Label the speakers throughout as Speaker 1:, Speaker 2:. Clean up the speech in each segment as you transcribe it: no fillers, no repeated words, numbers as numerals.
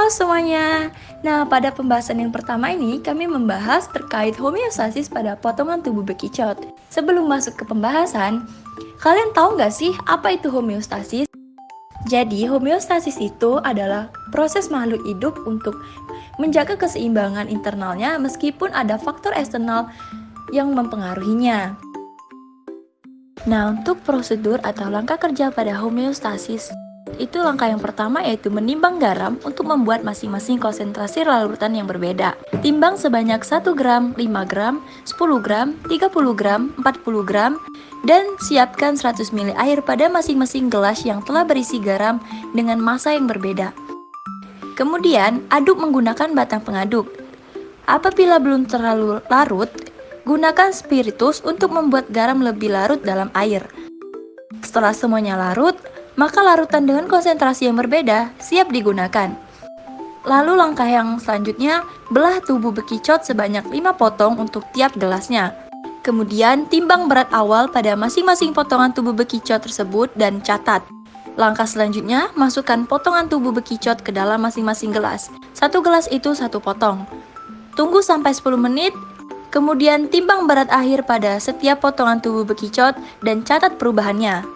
Speaker 1: Halo semuanya. Nah, pada pembahasan yang pertama ini kami membahas terkait homeostasis pada potongan tubuh bekicot. Sebelum masuk ke pembahasan, kalian tahu nggak sih apa itu homeostasis? Jadi, homeostasis itu adalah proses makhluk hidup untuk menjaga keseimbangan internalnya meskipun ada faktor eksternal yang mempengaruhinya. Nah, untuk prosedur atau langkah kerja pada homeostasis, itu langkah yang pertama yaitu menimbang garam untuk membuat masing-masing konsentrasi larutan yang berbeda. Timbang sebanyak 1 gram, 5 gram, 10 gram, 30 gram, 40 gram, dan siapkan 100 ml air pada masing-masing gelas yang telah berisi garam dengan massa yang berbeda. Kemudian, aduk menggunakan batang pengaduk. Apabila belum terlalu larut, gunakan spiritus untuk membuat garam lebih larut dalam air. Setelah semuanya larut, maka larutan dengan konsentrasi yang berbeda siap digunakan. Lalu langkah yang selanjutnya, belah tubuh bekicot sebanyak 5 potong untuk tiap gelasnya. Kemudian timbang berat awal pada masing-masing potongan tubuh bekicot tersebut dan catat. Langkah selanjutnya, masukkan potongan tubuh bekicot ke dalam masing-masing gelas. Satu gelas itu 1 potong. Tunggu sampai 10 menit, kemudian timbang berat akhir pada setiap potongan tubuh bekicot dan catat perubahannya.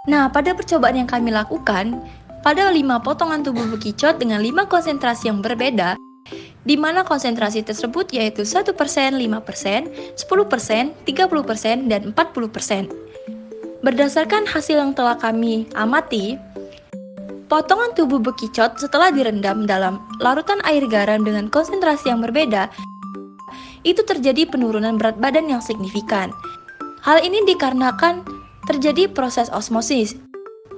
Speaker 1: Nah, pada percobaan yang kami lakukan, pada 5 potongan tubuh bekicot dengan 5 konsentrasi yang berbeda, di mana konsentrasi tersebut yaitu 1%, 5%, 10%, 30%, dan 40%. Berdasarkan hasil yang telah kami amati, potongan tubuh bekicot setelah direndam dalam larutan air garam dengan konsentrasi yang berbeda, itu terjadi penurunan berat badan yang signifikan. Hal ini dikarenakan terjadi proses osmosis,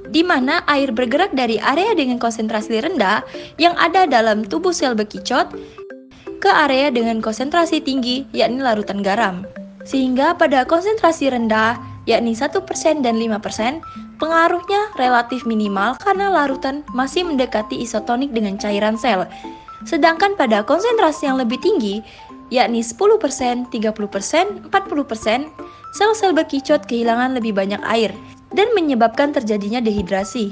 Speaker 1: di mana air bergerak dari area dengan konsentrasi rendah yang ada dalam tubuh sel bekicot ke area dengan konsentrasi tinggi, yakni larutan garam. Sehingga pada konsentrasi rendah, yakni 1% dan 5%, pengaruhnya relatif minimal karena larutan masih mendekati isotonik dengan cairan sel. Sedangkan pada konsentrasi yang lebih tinggi, yakni 10%, 30%, 40%, sel-sel bekicot kehilangan lebih banyak air dan menyebabkan terjadinya dehidrasi.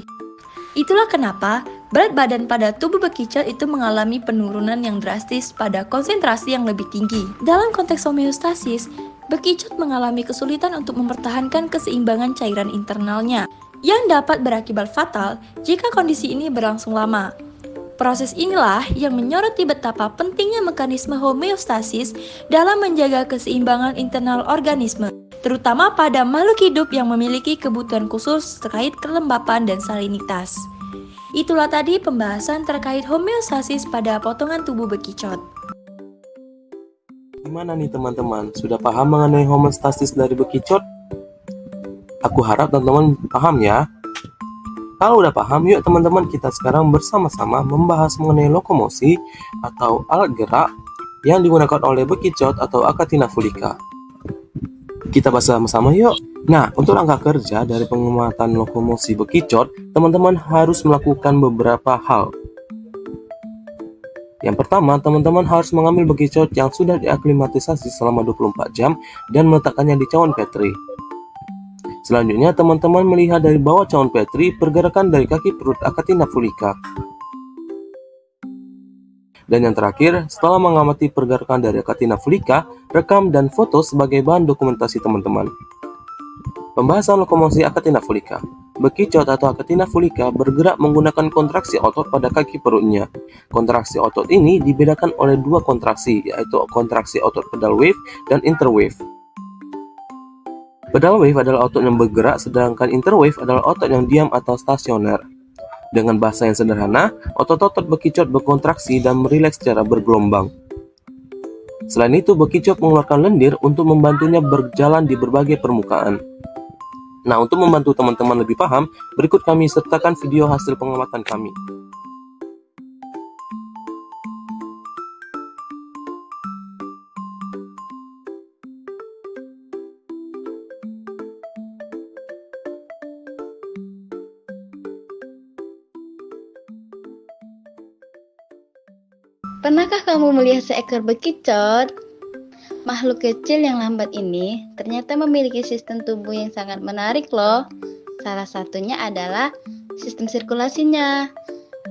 Speaker 1: Itulah kenapa berat badan pada tubuh bekicot itu mengalami penurunan yang drastis pada konsentrasi yang lebih tinggi. Dalam konteks homeostasis, bekicot mengalami kesulitan untuk mempertahankan keseimbangan cairan internalnya, yang dapat berakibat fatal jika kondisi ini berlangsung lama. Proses inilah yang menyoroti betapa pentingnya mekanisme homeostasis dalam menjaga keseimbangan internal organisme, terutama pada makhluk hidup yang memiliki kebutuhan khusus terkait kelembapan dan salinitas. Itulah tadi pembahasan terkait homeostasis pada potongan tubuh bekicot.
Speaker 2: Gimana nih teman-teman? Sudah paham mengenai homeostasis dari bekicot? Aku harap teman-teman paham ya. Kalau udah paham, yuk teman-teman kita sekarang bersama-sama membahas mengenai lokomosi atau alat gerak yang digunakan oleh bekicot atau Achatina fulica. Kita bahas sama-sama yuk. Nah, untuk langkah kerja dari pengamatan lokomosi bekicot, teman-teman harus melakukan beberapa hal. Yang pertama, teman-teman harus mengambil bekicot yang sudah diaklimatisasi selama 24 jam dan meletakkannya di cawan Petri. Selanjutnya, teman-teman melihat dari bawah cawan Petri pergerakan dari kaki perut Achatina fulica. Dan yang terakhir, setelah mengamati pergerakan dari Achatina fulica, rekam dan foto sebagai bahan dokumentasi teman-teman. Pembahasan lokomosi Achatina fulica. Bekicot atau Achatina fulica bergerak menggunakan kontraksi otot pada kaki perutnya. Kontraksi otot ini dibedakan oleh 2 kontraksi, yaitu kontraksi otot pedal wave dan interwave. Pedal wave adalah otot yang bergerak, sedangkan interwave adalah otot yang diam atau stasioner. Dengan bahasa yang sederhana, otot-otot bekicot berkontraksi dan merileks secara bergelombang. Selain itu, bekicot mengeluarkan lendir untuk membantunya berjalan di berbagai permukaan. Nah, untuk membantu teman-teman lebih paham, berikut kami sertakan video hasil pengamatan kami.
Speaker 3: Pernahkah kamu melihat seekor bekicot? Makhluk kecil yang lambat ini ternyata memiliki sistem tubuh yang sangat menarik loh. Salah satunya adalah sistem sirkulasinya.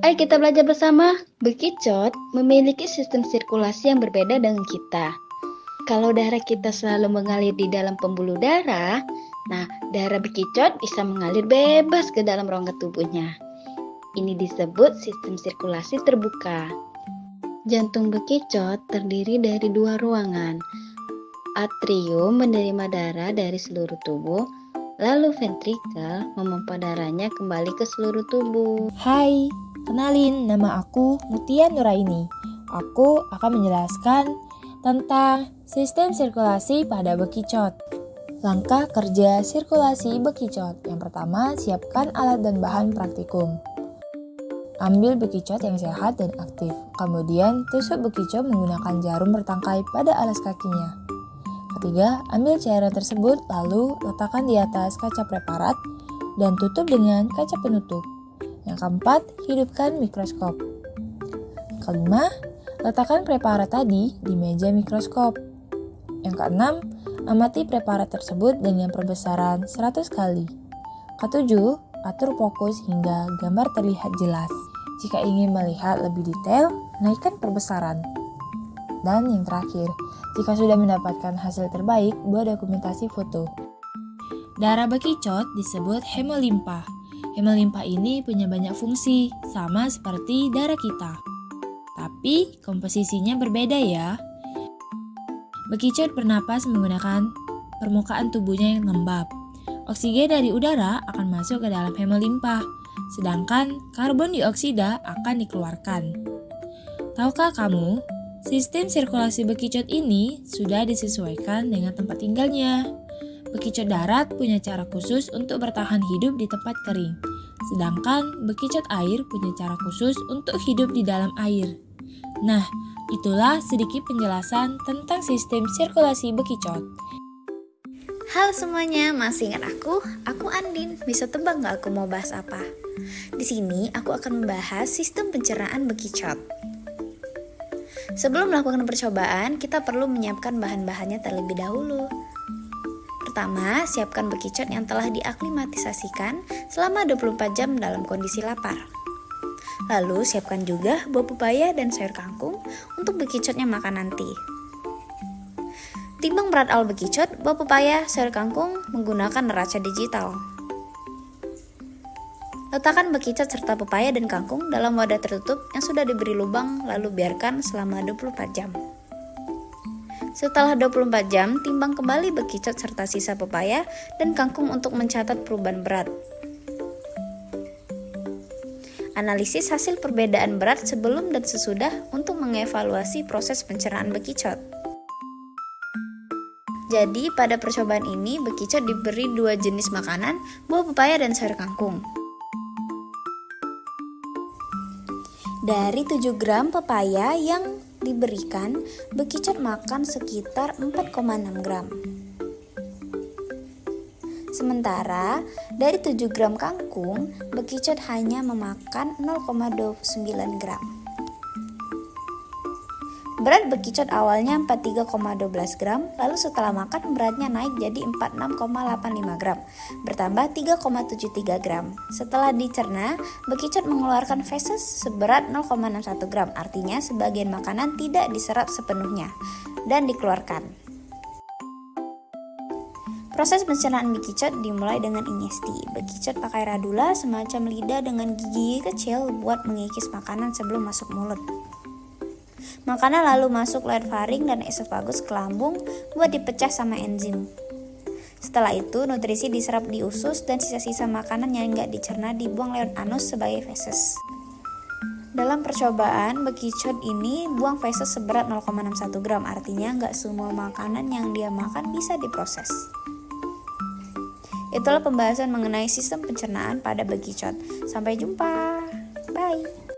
Speaker 3: Ayo kita belajar bersama. Bekicot memiliki sistem sirkulasi yang berbeda dengan kita. Kalau darah kita selalu mengalir di dalam pembuluh darah, nah darah bekicot bisa mengalir bebas ke dalam rongga tubuhnya. Ini disebut sistem sirkulasi terbuka. Jantung bekicot terdiri dari 2 ruangan. Atrium menerima darah dari seluruh tubuh, lalu ventrikel memompa darahnya kembali ke seluruh tubuh.
Speaker 4: Hai, kenalin, nama aku Mutia Nuraini. Aku akan menjelaskan tentang sistem sirkulasi pada bekicot. Langkah kerja sirkulasi bekicot. Yang pertama, siapkan alat dan bahan praktikum. Ambil bekicot yang sehat dan aktif. Kemudian, tusuk bekicot menggunakan jarum bertangkai pada alas kakinya. Ketiga, ambil cairan tersebut lalu letakkan di atas kaca preparat dan tutup dengan kaca penutup. Yang keempat, hidupkan mikroskop. Kelima, letakkan preparat tadi di meja mikroskop. Yang keenam, amati preparat tersebut dengan perbesaran 100 kali. Ketujuh, atur fokus hingga gambar terlihat jelas. Jika ingin melihat lebih detail, naikkan perbesaran. Dan yang terakhir, jika sudah mendapatkan hasil terbaik, buat dokumentasi foto. Darah bekicot disebut hemolimpa. Hemolimpa ini punya banyak fungsi, sama seperti darah kita. Tapi komposisinya berbeda ya. Bekicot bernapas menggunakan permukaan tubuhnya yang lembab. Oksigen dari udara akan masuk ke dalam hemolimpa, sedangkan karbon dioksida akan dikeluarkan. Tahukah kamu, sistem sirkulasi bekicot ini sudah disesuaikan dengan tempat tinggalnya. Bekicot darat punya cara khusus untuk bertahan hidup di tempat kering, sedangkan bekicot air punya cara khusus untuk hidup di dalam air. Nah, itulah sedikit penjelasan tentang sistem sirkulasi bekicot.
Speaker 5: Halo semuanya, masih ingat aku? Aku Andin. Bisa tebak nggak aku mau bahas apa? Di sini aku akan membahas sistem pencernaan bekicot. Sebelum melakukan percobaan, kita perlu menyiapkan bahan-bahannya terlebih dahulu. Pertama, siapkan bekicot yang telah diaklimatisasikan selama 24 jam dalam kondisi lapar. Lalu, siapkan juga buah pepaya dan sayur kangkung untuk bekicotnya makan nanti. Timbang berat awal bekicot, buah pepaya, sayur kangkung menggunakan neraca digital. Letakkan bekicot serta pepaya dan kangkung dalam wadah tertutup yang sudah diberi lubang lalu biarkan selama 24 jam. Setelah 24 jam, timbang kembali bekicot serta sisa pepaya dan kangkung untuk mencatat perubahan berat. Analisis hasil perbedaan berat sebelum dan sesudah untuk mengevaluasi proses pencernaan bekicot. Jadi, pada percobaan ini bekicot diberi 2 jenis makanan, buah pepaya dan sayur kangkung. Dari 7 gram pepaya yang diberikan, bekicot makan sekitar 4,6 gram. Sementara, dari 7 gram kangkung, bekicot hanya memakan 0,29 gram. Berat bekicot awalnya 43,12 gram, lalu setelah makan beratnya naik jadi 46,85 gram, bertambah 3,73 gram. Setelah dicerna, bekicot mengeluarkan feses seberat 0,61 gram, artinya sebagian makanan tidak diserap sepenuhnya dan dikeluarkan. Proses pencernaan bekicot dimulai dengan ingesti. Bekicot pakai radula, semacam lidah dengan gigi kecil buat mengikis makanan sebelum masuk mulut. Makanan lalu masuk lewat faring dan esofagus ke lambung buat dipecah sama enzim. Setelah itu, nutrisi diserap di usus dan sisa-sisa makanan yang nggak dicerna dibuang lewat anus sebagai feses. Dalam percobaan, bekicot ini buang feses seberat 0,61 gram, artinya nggak semua makanan yang dia makan bisa diproses. Itulah pembahasan mengenai sistem pencernaan pada bekicot. Sampai jumpa. Bye.